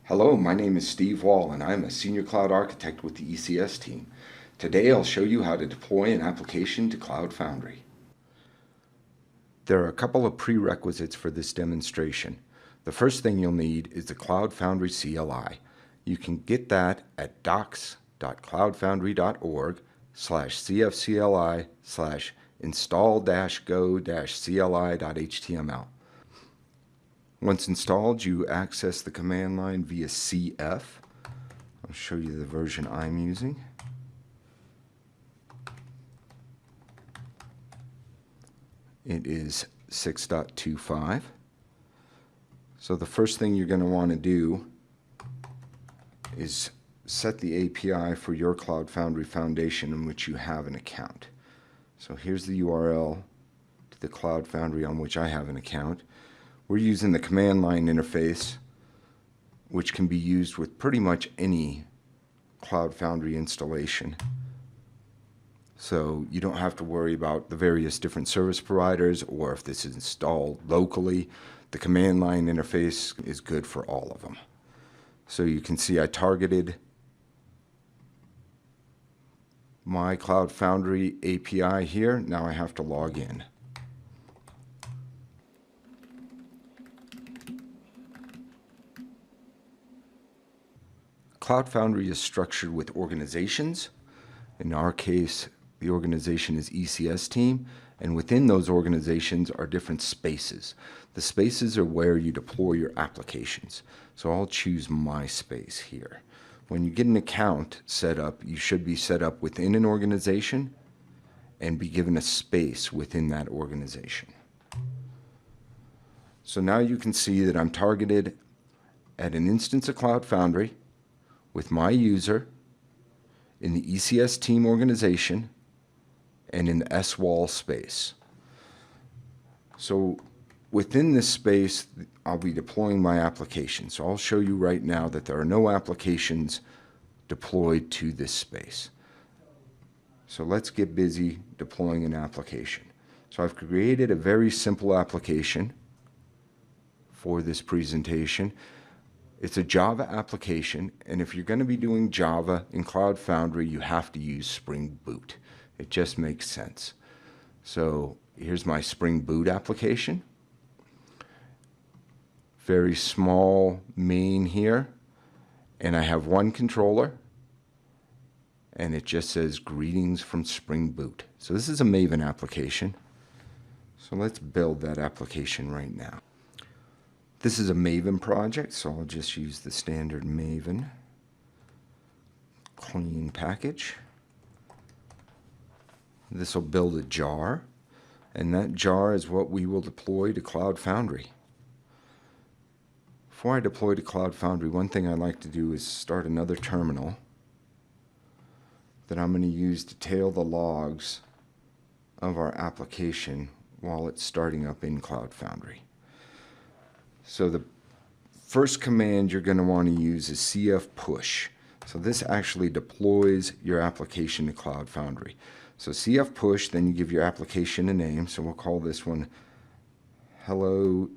Hello, my name is Steve Wall and I'm a Senior Cloud Architect with the ECS team. Today I'll show you how to deploy an application to Cloud Foundry. There are a couple of prerequisites for this demonstration. The first thing you'll need is the Cloud Foundry CLI. You can get that at docs.cloudfoundry.org/cfcli/install-go-cli.html. Once installed, you access the command line via CF. I'll show you the version I'm using. It is 6.25. So the first thing you're going to want to do is set the API for your Cloud Foundry Foundation in which you have an account. So here's the URL to the Cloud Foundry on which I have an account. We're using the command line interface, which can be used with pretty much any Cloud Foundry installation. So you don't have to worry about the various different service providers or if this is installed locally. The command line interface is good for all of them. So you can see I targeted my Cloud Foundry API here. Now I have to log in. Cloud Foundry is structured with organizations. In our case, the organization is ECS team, and within those organizations are different spaces. The spaces are where you deploy your applications. So I'll choose my space here. When you get an account set up, you should be set up within an organization and be given a space within that organization. So now you can see that I'm targeted at an instance of Cloud Foundry with my user in the ECS team organization and in the SWAL space. So within this space, I'll be deploying my application. So I'll show you right now that there are no applications deployed to this space. So let's get busy deploying an application. So I've created a very simple application for this presentation. It's a Java application, and if you're going to be doing Java in Cloud Foundry, you have to use Spring Boot. It just makes sense. So here's my Spring Boot application. Very small main here, and I have one controller, and it just says greetings from Spring Boot. So this is a Maven application. So let's build that application right now. This is a Maven project, so I'll just use the standard Maven clean package. This will build a jar, and that jar is what we will deploy to Cloud Foundry. Before I deploy to Cloud Foundry, one thing I like to do is start another terminal that I'm going to use to tail the logs of our application while it's starting up in Cloud Foundry. So the first command you're going to want to use is cf push. So this actually deploys your application to Cloud Foundry. So cf push, then you give your application a name. So we'll call this one Hello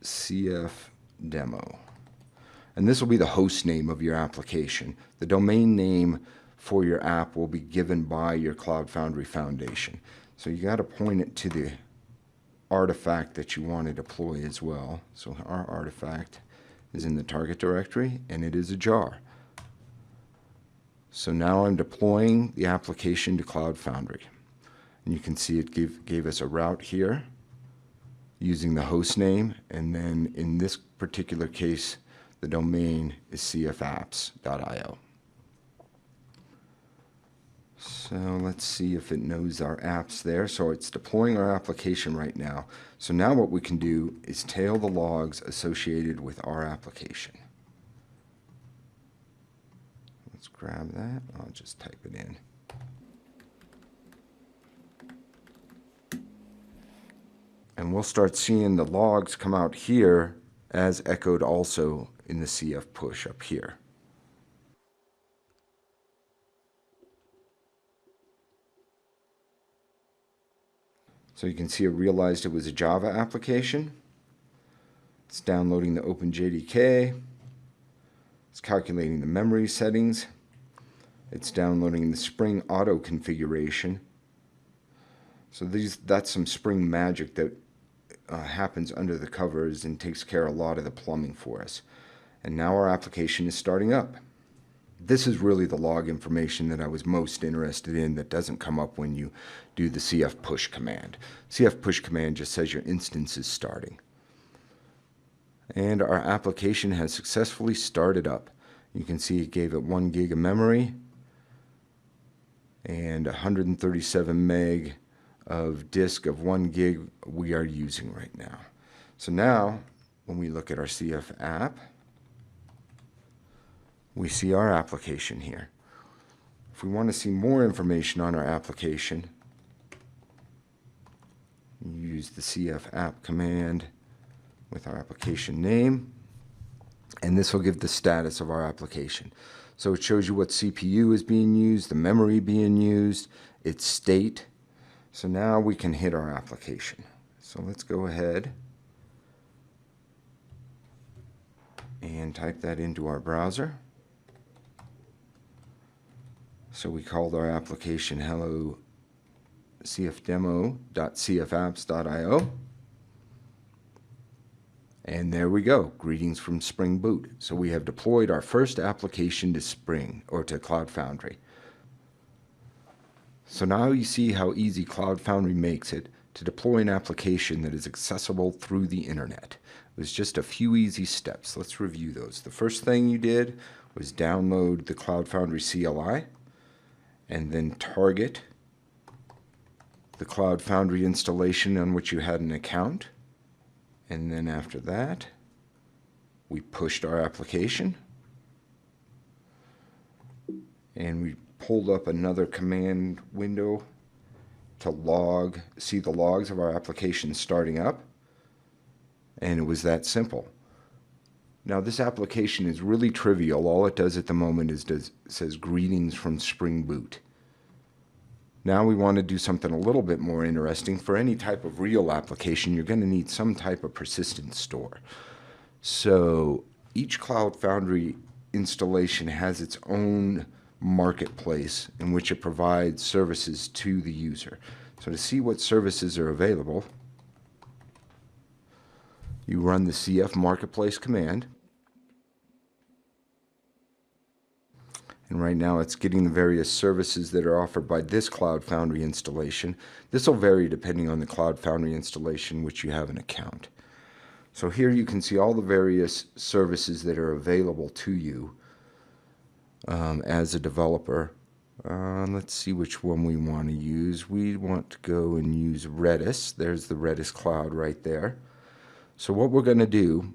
CF Demo. And this will be the host name of your application. The domain name for your app will be given by your Cloud Foundry Foundation. So you got to point it to the artifact that you want to deploy as well. So our artifact is in the target directory, and it is a jar. So now I'm deploying the application to Cloud Foundry. And you can see it gave us a route here using the host name, and then in this particular case, the domain is cfapps.io. So let's see if it knows our apps there. So it's deploying our application right now. So now what we can do is tail the logs associated with our application. Let's grab that. I'll just type it in. And we'll start seeing the logs come out here as echoed also in the CF push up here. So you can see it realized it was a Java application. It's downloading the OpenJDK. It's calculating the memory settings. It's downloading the Spring auto configuration. So that's some Spring magic that happens under the covers and takes care of a lot of the plumbing for us. And now our application is starting up. This is really the log information that I was most interested in that doesn't come up when you do the cf push command. Cf push command just says your instance is starting. And our application has successfully started up. You can see it gave it 1 gig of memory and 137 meg of disk of 1 gig we are using right now. So now, when we look at our CF app, we see our application here. If we want to see more information on our application, use the CF app command with our application name, and this will give the status of our application. So it shows you what CPU is being used, the memory being used, its state. So now we can hit our application. So let's go ahead and type that into our browser. So we called our application hello cfdemo.cfapps.io. And there we go, greetings from Spring Boot. So we have deployed our first application to Spring, or to Cloud Foundry. So now you see how easy Cloud Foundry makes it to deploy an application that is accessible through the internet. It was just a few easy steps. Let's review those. The first thing you did was download the Cloud Foundry CLI and then target the Cloud Foundry installation on which you had an account. And then after that, we pushed our application and we pulled up another command window to see the logs of our application starting up. And it was that simple. Now this application is really trivial. All it does at the moment is says greetings from Spring Boot. Now we want to do something a little bit more interesting. For any type of real application, you're going to need some type of persistent store. So each Cloud Foundry installation has its own marketplace in which it provides services to the user. So to see what services are available, you run the cf marketplace command. And right now it's getting the various services that are offered by this Cloud Foundry installation. This will vary depending on the Cloud Foundry installation which you have an account. So here you can see all the various services that are available to you as a developer. Let's see which one we want to use. We want to go and use Redis. There's the Redis Cloud right there. So what we're going to do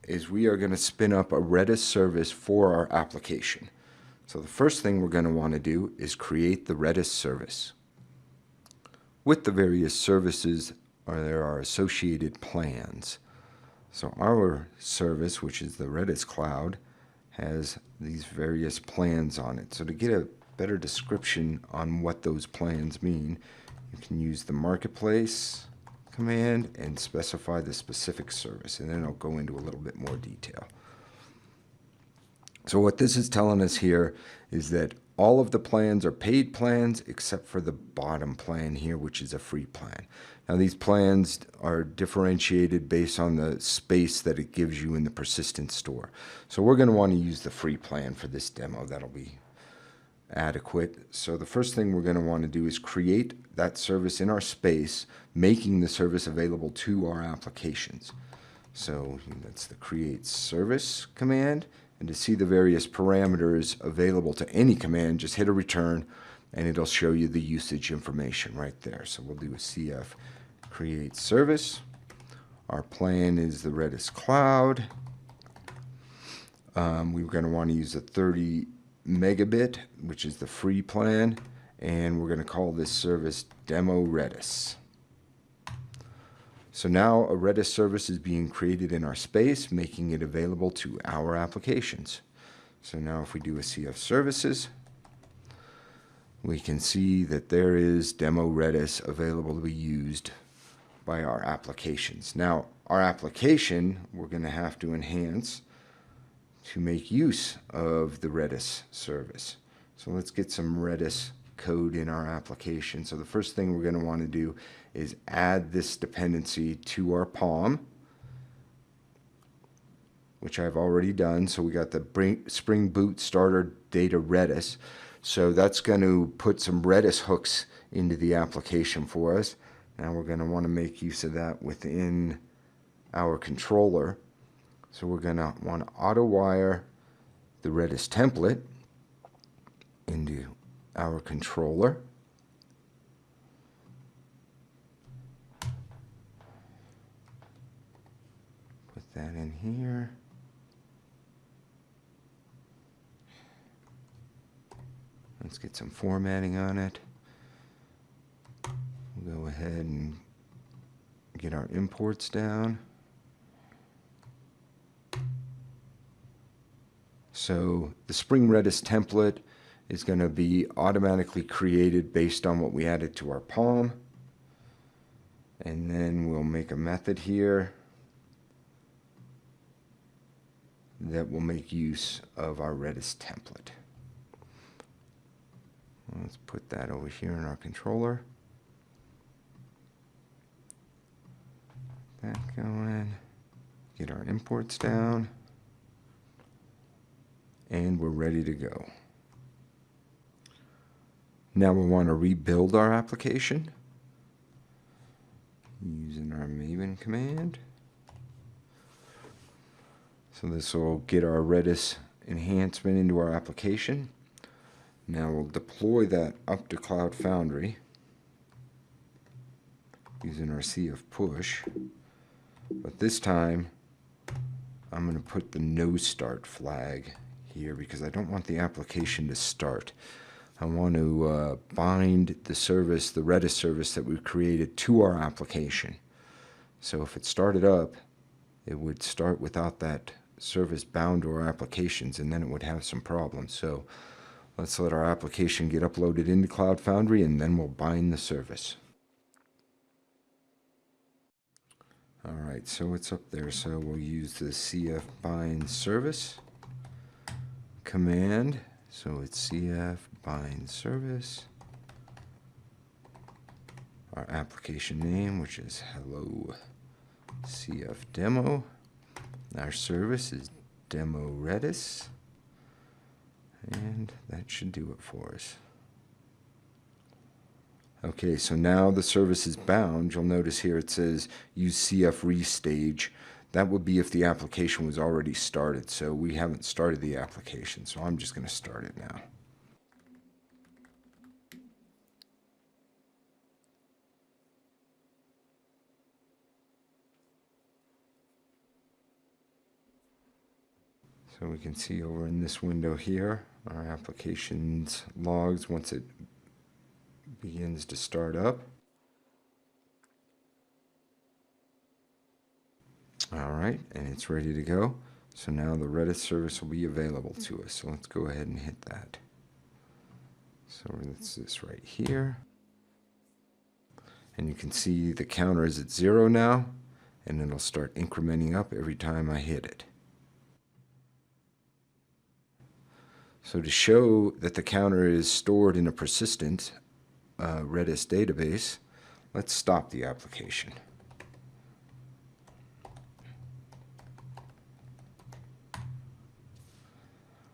is we are going to spin up a Redis service for our application. So the first thing we're going to want to do is create the Redis service. With the various services, there are associated plans. So our service, which is the Redis Cloud, has these various plans on it. So to get a better description on what those plans mean, you can use the marketplace command and specify the specific service, and then I'll go into a little bit more detail. So what this is telling us here is that all of the plans are paid plans except for the bottom plan here, which is a free plan. Now these plans are differentiated based on the space that it gives you in the persistent store. So we're going to want to use the free plan for this demo. That'll be adequate. So the first thing we're going to want to do is create that service in our space, making the service available to our applications. So that's the create service command. And to see the various parameters available to any command, just hit a return and it'll show you the usage information right there. So we'll do a cf create service. Our plan is the Redis Cloud. We're going to want to use a 30 megabit, which is the free plan, and we're going to call this service Demo Redis. So now a Redis service is being created in our space, making it available to our applications. So now if we do a cf services, we can see that there is Demo Redis available to be used by our applications. Now our application we're going to have to enhance to make use of the Redis service. So let's get some Redis code in our application. So the first thing we're going to want to do is add this dependency to our POM, which I've already done. So we got the Spring Boot starter data Redis. So that's going to put some Redis hooks into the application for us. Now we're going to want to make use of that within our controller. So we're going to want to auto wire the Redis template into our controller. Put that in here. Let's get some formatting on it. We'll go ahead and get our imports down. So the Spring Redis template is going to be automatically created based on what we added to our POM. And then we'll make a method here that will make use of our Redis template. Let's put that over here in our controller. That going. Get our imports down. And we're ready to go. Now we want to rebuild our application using our Maven command. So this will get our Redis enhancement into our application. Now we'll deploy that up to Cloud Foundry using our CF push. But this time I'm going to put the no start flag here because I don't want the application to start. I want to bind the service, the Redis service that we've created, to our application. So if it started up, it would start without that service bound to our applications, and then it would have some problems. So let's let our application get uploaded into Cloud Foundry, and then we'll bind the service. All right, so it's up there. So we'll use the CF bind service command. So it's CF bind service. Our application name, which is hello CF demo. Our service is demo Redis. And that should do it for us. Okay, so now the service is bound. You'll notice here it says use CF restage. That would be if the application was already started. So we haven't started the application, so I'm just going to start it now. So we can see over in this window here, our application's logs once it begins to start up. All right, and it's ready to go. So now the Redis service will be available to us. So let's go ahead and hit that. So it's this right here. And you can see the counter is at 0 now, and it'll start incrementing up every time I hit it. So to show that the counter is stored in a persistent Redis database, let's stop the application.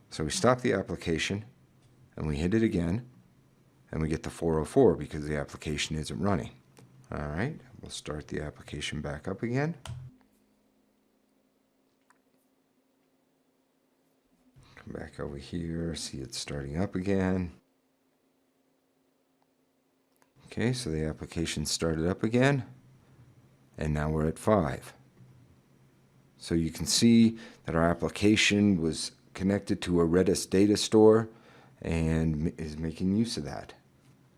So we stop the application, and we hit it again, and we get the 404 because the application isn't running. All right, we'll start the application back up again. Come back over here, see it starting up again. Okay, so the application started up again, and now we're at 5. So you can see that our application was connected to a Redis data store and is making use of that.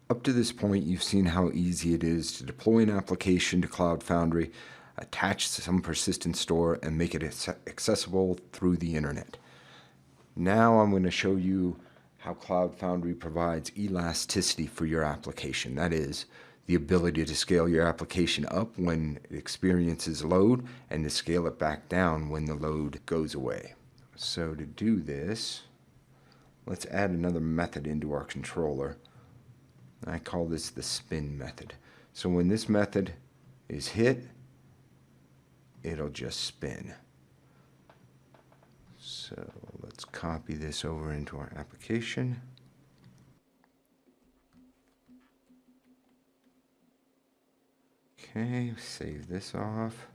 Up to this point, you've seen how easy it is to deploy an application to Cloud Foundry, attach some persistent store, and make it accessible through the internet. Now I'm going to show you how Cloud Foundry provides elasticity for your application. That is, the ability to scale your application up when it experiences load and to scale it back down when the load goes away. So to do this, let's add another method into our controller. I call this the spin method. So when this method is hit, it'll just spin. So let's copy this over into our application. Okay, save this off.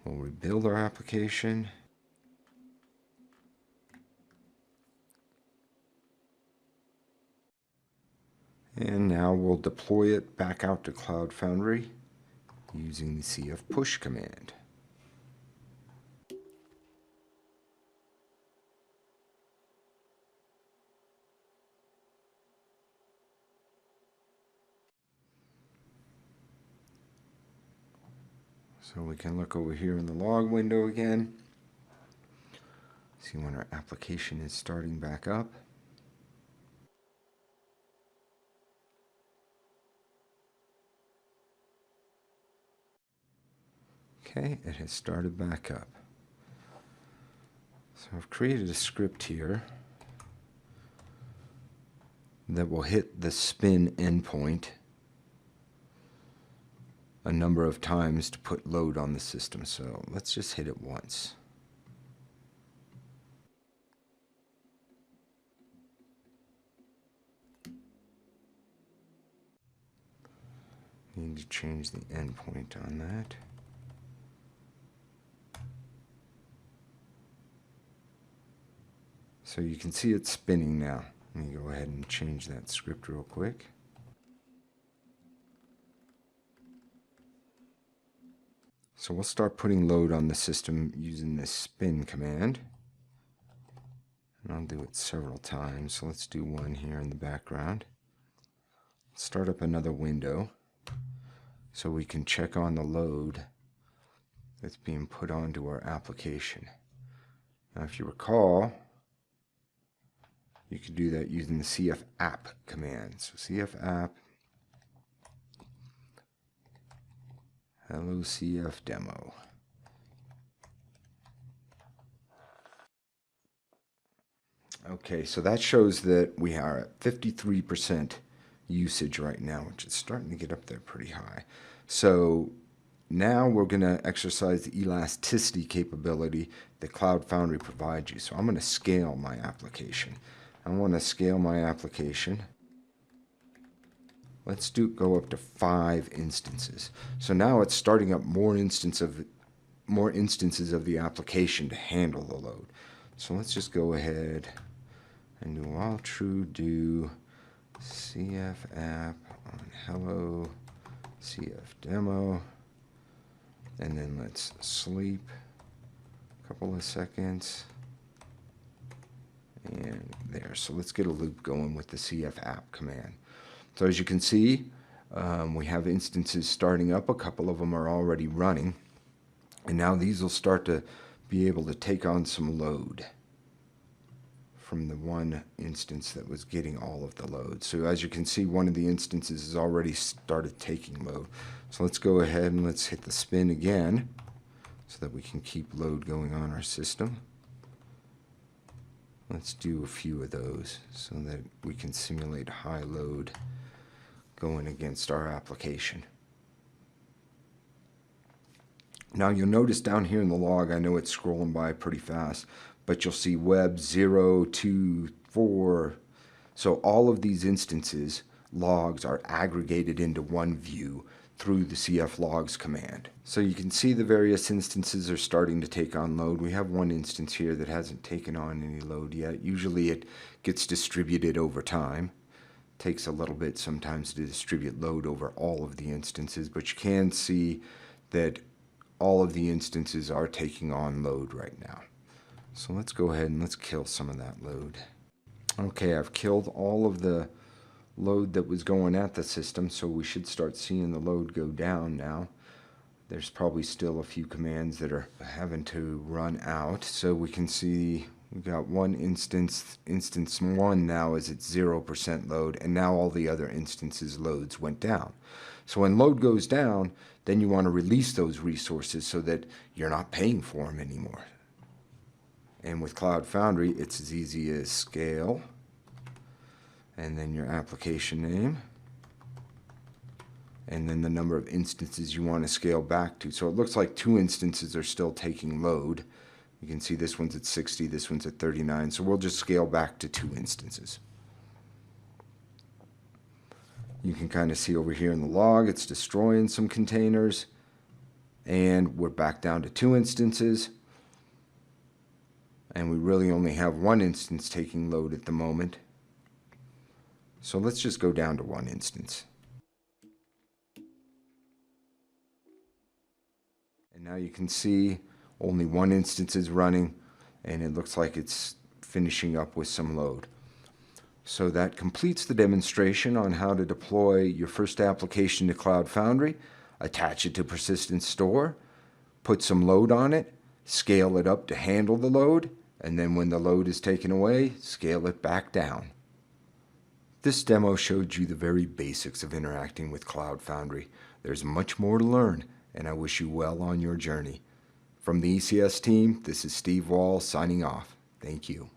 We'll rebuild our application. And now we'll deploy it back out to Cloud Foundry using the cf push command. So we can look over here in the log window again. See when our application is starting back up. Okay, it has started back up. So I've created a script here that will hit the spin endpoint a number of times to put load on the system. So let's just hit it once. Need to change the endpoint on that. So you can see it spinning now. Let me go ahead and change that script real quick. So we'll start putting load on the system using this spin command. And I'll do it several times. So let's do one here in the background. Start up another window so we can check on the load that's being put onto our application. Now if you recall, you can do that using the cf app command. So cf app hello cf demo. Okay, so that shows that we are at 53% usage right now, which is starting to get up there pretty high. So now we're going to exercise the elasticity capability that Cloud Foundry provides you. So I'm going to scale my application. I want to scale my application. Let's go up to 5 instances. So now it's starting up more instances of the application to handle the load. So let's just go ahead and do while true do cf app on hello cf demo, and then let's sleep a couple of seconds. And there. So let's get a loop going with the cf app command. So as you can see, we have instances starting up. A couple of them are already running. And now these will start to be able to take on some load from the one instance that was getting all of the load. So as you can see, one of the instances has already started taking load. So let's go ahead and let's hit the spin again so that we can keep load going on our system. Let's do a few of those so that we can simulate high load going against our application. Now you'll notice down here in the log, I know it's scrolling by pretty fast, but you'll see web 0, 2, 4. So all of these instances, logs, are aggregated into one view through the cf logs command. So you can see the various instances are starting to take on load. We have one instance here that hasn't taken on any load yet. Usually it gets distributed over time. It takes a little bit sometimes to distribute load over all of the instances, but you can see that all of the instances are taking on load right now. So let's go ahead and let's kill some of that load. Okay, I've killed all of the load that was going at the system, so we should start seeing the load go down now. There's probably still a few commands that are having to run out, so we can see we've got one instance 1 now is at 0% load, and now all the other instances loads went down. So when load goes down, then you want to release those resources so that you're not paying for them anymore. And with Cloud Foundry, it's as easy as scale, and then your application name, and then the number of instances you want to scale back to. So it looks like 2 instances are still taking load. You can see this one's at 60, this one's at 39, so we'll just scale back to 2 instances. You can kind of see over here in the log, it's destroying some containers, and we're back down to 2 instances. And we really only have 1 instance taking load at the moment. So let's just go down to 1 instance. And now you can see only 1 instance is running, and it looks like it's finishing up with some load. So that completes the demonstration on how to deploy your first application to Cloud Foundry, attach it to Persistent Store, put some load on it, scale it up to handle the load, and then when the load is taken away, scale it back down. This demo showed you the very basics of interacting with Cloud Foundry. There's much more to learn, and I wish you well on your journey. From the ECS team, this is Steve Wall signing off. Thank you.